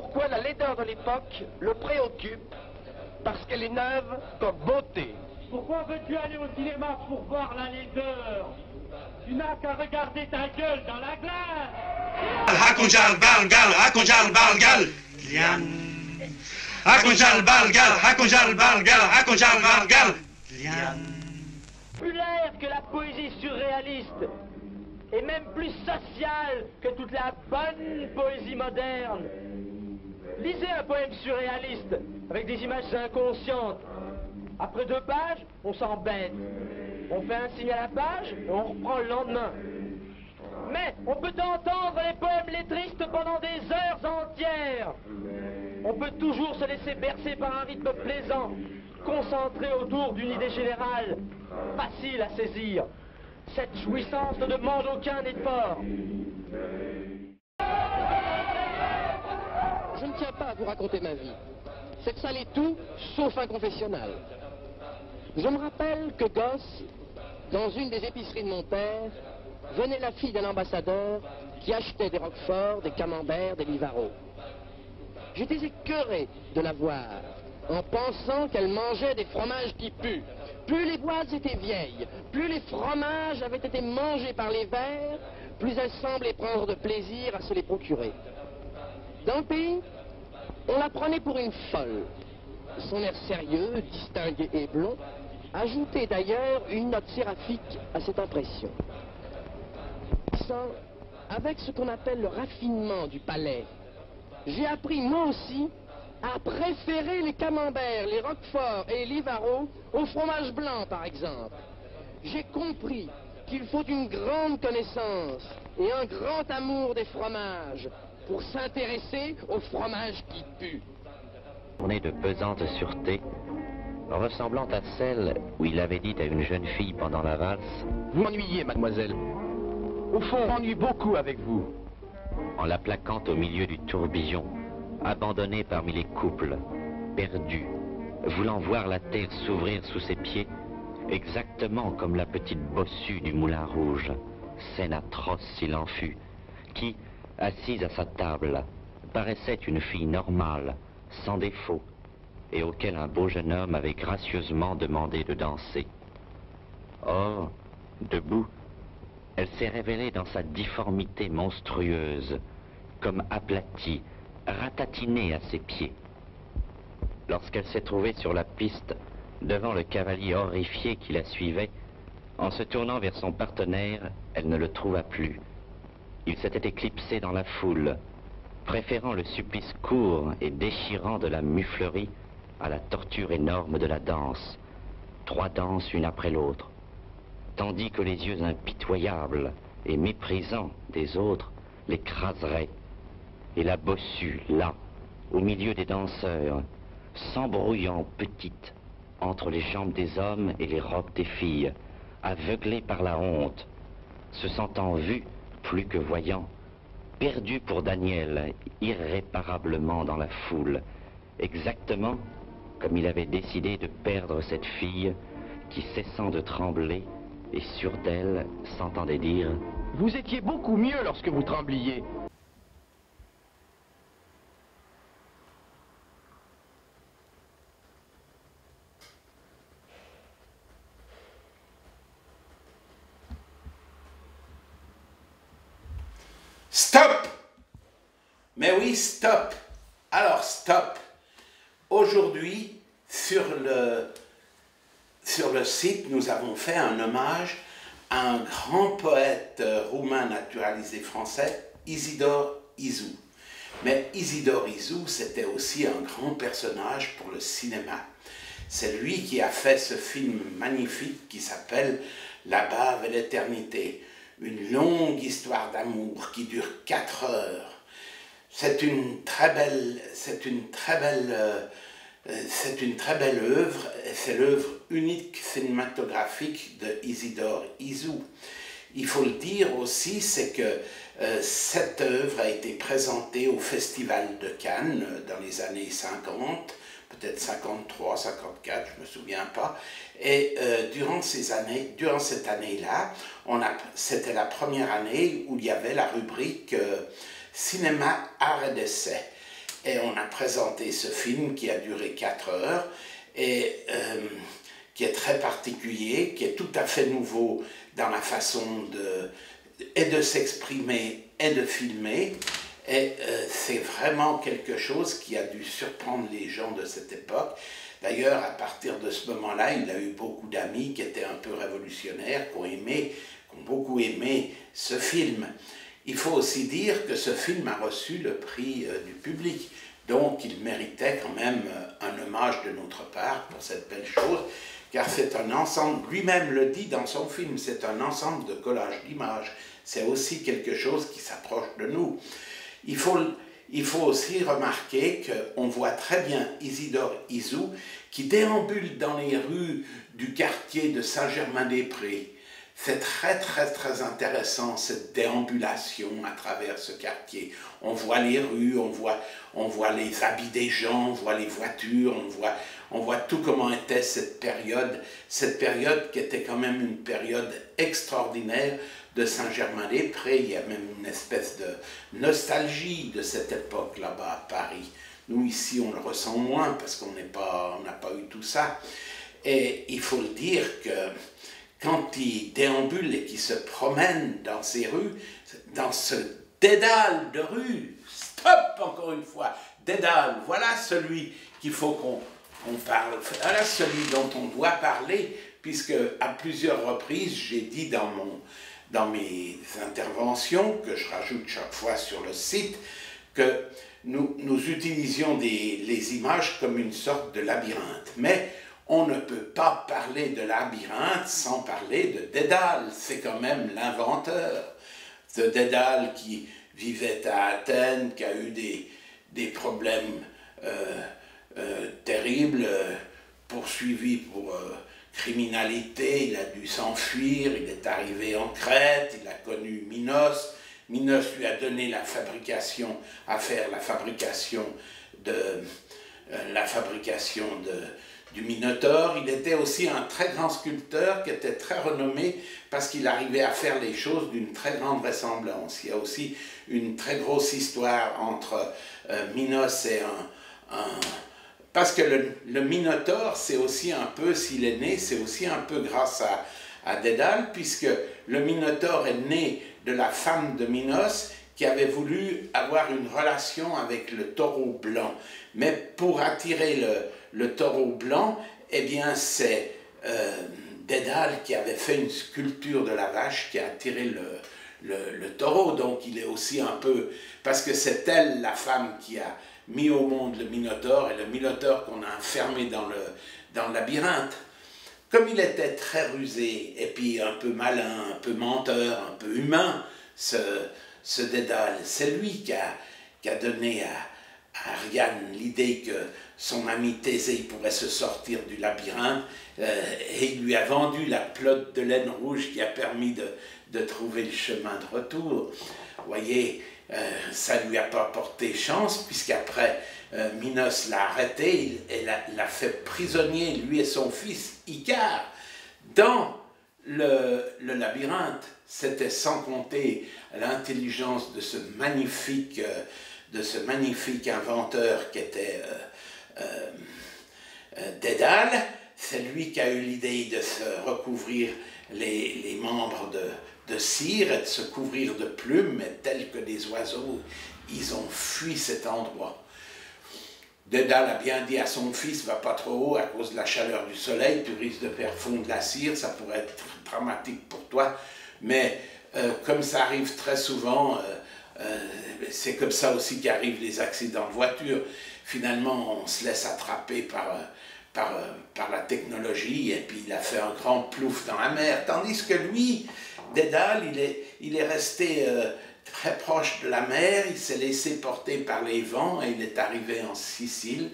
pourquoi la laideur de l'époque le préoccupe, parce qu'elle est neuve comme beauté. Pourquoi veux-tu aller au cinéma pour voir la laideur? Tu n'as qu'à regarder ta gueule dans la glace. Hakunjal balgal, hakunjal balgal, lian. Hakunjal balgal, hakunjal balgal, hakunjal balgal, lian. Populaire que la poésie surréaliste, et même plus sociale que toute la bonne poésie moderne. Lisez un poème surréaliste, avec des images inconscientes. Après 2 pages, on s'embête. On fait un signe à la page, et on reprend le lendemain. Mais on peut entendre les poèmes lettristes pendant des heures entières. On peut toujours se laisser bercer par un rythme plaisant, concentré autour d'une idée générale, facile à saisir. Cette jouissance ne demande aucun effort. Je ne tiens pas à vous raconter ma vie. Cette salle est tout, sauf un confessionnal. Je me rappelle que gosse, dans une des épiceries de mon père, venait la fille d'un ambassadeur qui achetait des roqueforts, des camemberts, des livaros. J'étais écœuré de la voir, en pensant qu'elle mangeait des fromages qui puent. Plus les boîtes étaient vieilles, plus les fromages avaient été mangés par les vers, plus elle semblait prendre de plaisir à se les procurer. Dans le pays, on la prenait pour une folle. Son air sérieux, distingué et blond, ajoutait d'ailleurs une note séraphique à cette impression. Avec ce qu'on appelle le raffinement du palais, j'ai appris moi aussi à préférer les camemberts, les roqueforts et les livaros au fromage blanc, par exemple. J'ai compris qu'il faut une grande connaissance et un grand amour des fromages pour s'intéresser aux fromages qui puent. Journée de pesante sûreté, ressemblant à celle où il avait dit à une jeune fille pendant la valse « Vous m'ennuyez, mademoiselle. Au fond, on m'ennuie beaucoup avec vous. » en la plaquant au milieu du tourbillon, abandonnée parmi les couples, perdue, voulant voir la terre s'ouvrir sous ses pieds, exactement comme la petite bossue du Moulin Rouge, scène atroce s'il en fut, qui, assise à sa table, paraissait une fille normale, sans défaut, et auquel un beau jeune homme avait gracieusement demandé de danser. Or, debout, elle s'est révélée dans sa difformité monstrueuse, comme aplatie, ratatinée à ses pieds. Lorsqu'elle s'est trouvée sur la piste, devant le cavalier horrifié qui la suivait, en se tournant vers son partenaire, elle ne le trouva plus. Il s'était éclipsé dans la foule, préférant le supplice court et déchirant de la muflerie à la torture énorme de la danse. 3 danses une après l'autre, tandis que les yeux impitoyables et méprisants des autres l'écraseraient. Et la bossue, là, au milieu des danseurs, s'embrouillant petite entre les jambes des hommes et les robes des filles, aveuglée par la honte, se sentant vue plus que voyant, perdu pour Daniel irréparablement dans la foule, exactement comme il avait décidé de perdre cette fille qui, cessant de trembler et sûre d'elle, s'entendait dire « Vous étiez beaucoup mieux lorsque vous trembliez. » Stop! Mais oui, stop! Alors, stop! Aujourd'hui, sur le site, nous avons fait un hommage à un grand poète roumain naturalisé français, Isidore Isou. Mais Isidore Isou, c'était aussi un grand personnage pour le cinéma. C'est lui qui a fait ce film magnifique qui s'appelle La Bave et l'éternité. Une longue histoire d'amour qui dure 4 heures. C'est une très belle œuvre, c'est l'œuvre unique cinématographique de Isidore Isou. Il faut le dire aussi, c'est que cette œuvre a été présentée au Festival de Cannes dans les années 50, peut-être 53, 54, je ne me souviens pas. Et durant cette année-là, c'était la première année où il y avait la rubrique cinéma, art et d'essai. Et on a présenté ce film qui a duré 4 heures et qui est très particulier, qui est tout à fait nouveau dans la façon de s'exprimer et de filmer. Et c'est vraiment quelque chose qui a dû surprendre les gens de cette époque. D'ailleurs, à partir de ce moment-là, il a eu beaucoup d'amis qui étaient un peu révolutionnaires, qui ont beaucoup aimé ce film. Il faut aussi dire que ce film a reçu le prix du public, donc il méritait quand même un hommage de notre part pour cette belle chose, car c'est un ensemble, lui-même le dit dans son film, c'est un ensemble de collages d'images. C'est aussi quelque chose qui s'approche de nous. Il faut aussi remarquer qu'on voit très bien Isidore Isou qui déambule dans les rues du quartier de Saint-Germain-des-Prés. C'est très intéressant cette déambulation à travers ce quartier. On voit les rues, on voit les habits des gens, on voit les voitures, on voit tout comment était cette période qui était quand même une période extraordinaire de Saint-Germain-des-Prés. Il y a même une espèce de nostalgie de cette époque là-bas à Paris. Nous ici on le ressent moins parce qu'on n'a pas eu tout ça. Et il faut le dire que quand il déambule et qu'il se promène dans ces rues, dans ce dédale de rues, stop encore une fois, dédale, voilà celui qu'il faut qu'on parle, voilà celui dont on doit parler, puisque à plusieurs reprises j'ai dit dans mes interventions, que je rajoute chaque fois sur le site, que nous utilisions les images comme une sorte de labyrinthe. Mais on ne peut pas parler de labyrinthe sans parler de Dédale. C'est quand même l'inventeur. Ce Dédale qui vivait à Athènes, qui a eu des problèmes terribles, poursuivi pour criminalité, il a dû s'enfuir, il est arrivé en Crète, il a connu Minos. Minos lui a donné la fabrication du Minotaure. Il était aussi un très grand sculpteur qui était très renommé parce qu'il arrivait à faire les choses d'une très grande ressemblance. Il y a aussi une très grosse histoire entre Minos et parce que le Minotaure, c'est aussi un peu, s'il est né, c'est aussi un peu grâce à Dédale, puisque le Minotaure est né de la femme de Minos qui avait voulu avoir une relation avec le taureau blanc. Mais pour attirer le taureau blanc, eh bien c'est Dédale qui avait fait une sculpture de la vache qui a attiré le taureau. Donc il est aussi un peu... Parce que c'est elle, la femme, qui a mis au monde le Minotaure, et le Minotaure qu'on a enfermé dans le labyrinthe. Comme il était très rusé, et puis un peu malin, un peu menteur, un peu humain, ce Dédale, c'est lui qui a donné à Ariane l'idée que son ami Thésée pourrait se sortir du labyrinthe, et il lui a vendu la pelote de laine rouge qui a permis de trouver le chemin de retour. Vous voyez, ça ne lui a pas porté chance, puisqu'après Minos l'a arrêté et l'a fait prisonnier, lui et son fils Icare, dans le labyrinthe. C'était sans compter l'intelligence de ce magnifique inventeur qui était Dédale. C'est lui qui a eu l'idée de se recouvrir les membres de cire et de se couvrir de plumes, tels que des oiseaux. Ils ont fui cet endroit. Dédale a bien dit à son fils, va pas trop haut à cause de la chaleur du soleil, tu risques de faire fondre la cire, ça pourrait être dramatique pour toi. Mais comme ça arrive très souvent, c'est comme ça aussi qu'arrivent les accidents de voiture. Finalement, on se laisse attraper par la technologie et puis il a fait un grand plouf dans la mer. Tandis que lui, Dédale, il est resté très proche de la mer, il s'est laissé porter par les vents et il est arrivé en Sicile,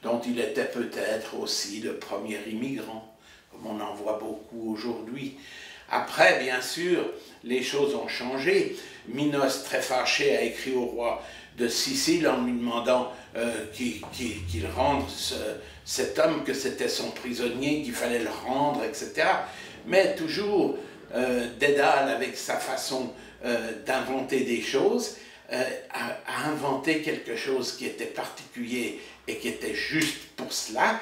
dont il était peut-être aussi le premier immigrant, comme on en voit beaucoup aujourd'hui. Après, bien sûr, les choses ont changé. Minos, très fâché, a écrit au roi de Sicile en lui demandant qu'il rende cet homme, que c'était son prisonnier, qu'il fallait le rendre, etc. Mais toujours, Dédale, avec sa façon d'inventer des choses, a inventé quelque chose qui était particulier et qui était juste pour cela.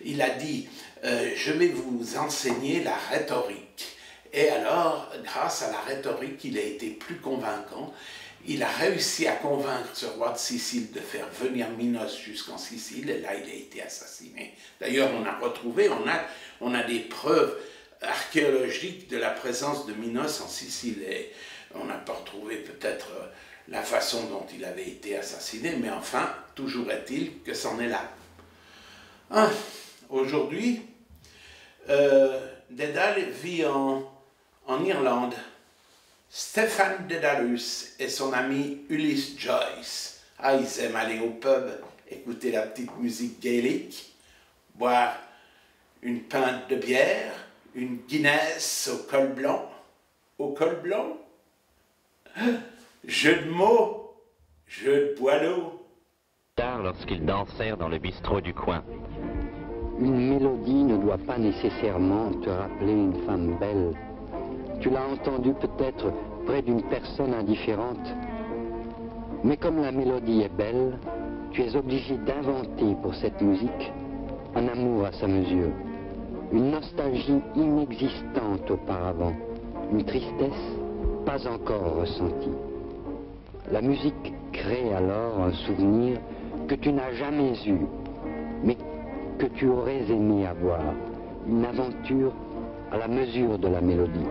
Il a dit je vais vous enseigner la rhétorique. Et alors, grâce à la rhétorique, il a été plus convaincant. Il a réussi à convaincre ce roi de Sicile de faire venir Minos jusqu'en Sicile, et là il a été assassiné. D'ailleurs, on a retrouvé, on a des preuves archéologiques de la présence de Minos en Sicile, et on n'a pas retrouvé peut-être la façon dont il avait été assassiné, mais enfin, toujours est-il que c'en est là. Hein, aujourd'hui, Dédale vit en Irlande. Stéphane Dédalus et son ami Ulysse Joyce. Ah, ils aiment aller au pub, écouter la petite musique gaélique, boire une pinte de bière, une Guinness au col blanc. Au col blanc? Jeu de mots, jeu de boileau. Tard, lorsqu'ils dansèrent dans le bistrot du coin. Une mélodie ne doit pas nécessairement te rappeler une femme belle. Tu l'as entendue peut-être près d'une personne indifférente. Mais comme la mélodie est belle, tu es obligé d'inventer pour cette musique un amour à sa mesure, une nostalgie inexistante auparavant, une tristesse pas encore ressentie. La musique crée alors un souvenir que tu n'as jamais eu, mais que tu aurais aimé avoir, une aventure à la mesure de la mélodie.